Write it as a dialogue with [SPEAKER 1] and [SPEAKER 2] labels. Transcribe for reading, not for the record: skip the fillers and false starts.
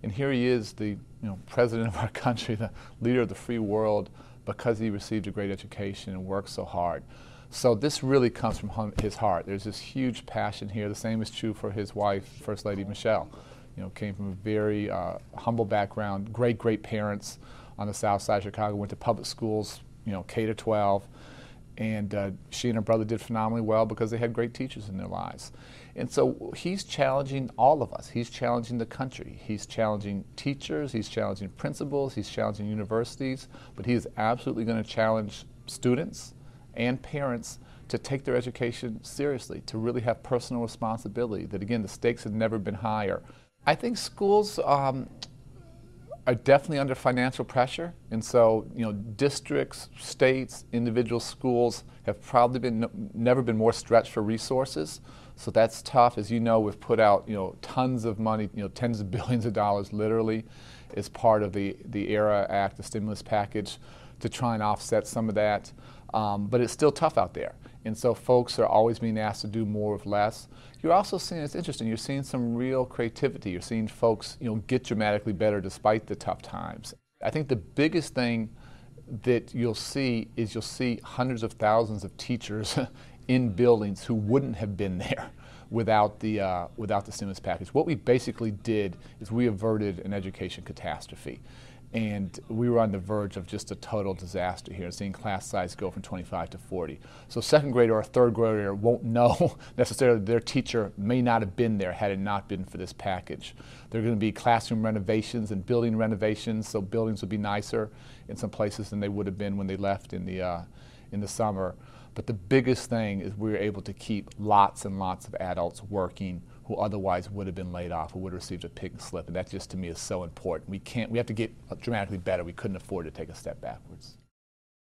[SPEAKER 1] And here he is, the president of our country, the leader of the free world, because he received a great education and worked so hard. So this really comes from his heart. There's this huge passion here. The same is true for his wife, First Lady Michelle. Came from a very humble background, great parents on the south side of Chicago, went to public schools, K to 12. And she and her brother did phenomenally well because they had great teachers in their lives. And so he's challenging all of us. He's challenging the country. He's challenging teachers. He's challenging principals. He's challenging universities. But he is absolutely going to challenge students and parents to take their education seriously, to really have personal responsibility, that again, the stakes have never been higher. I think schools are definitely under financial pressure, and so districts, states, individual schools have probably never been more stretched for resources. So that's tough. As you know, we've put out tons of money, tens of billions of dollars literally, as part of the ERA Act, the stimulus package, to try and offset some of that. But it's still tough out there, and so folks are always being asked to do more with less. You're also seeing, it's interesting, you're seeing some real creativity. You're seeing folks get dramatically better despite the tough times. I think the biggest thing that you'll see is you'll see hundreds of thousands of teachers in buildings who wouldn't have been there without the stimulus package. What we basically did is we averted an education catastrophe. And we were on the verge of just a total disaster here, seeing class size go from 25 to 40. So second grader or third grader won't know necessarily their teacher may not have been there had it not been for this package. There are going to be classroom renovations and building renovations, so buildings will be nicer in some places than they would have been when they left in the summer. But the biggest thing is we were able to keep lots and lots of adults working who otherwise would have been laid off, who would have received a pink slip, and that just to me is so important. We have to get dramatically better. We couldn't afford to take a step backwards.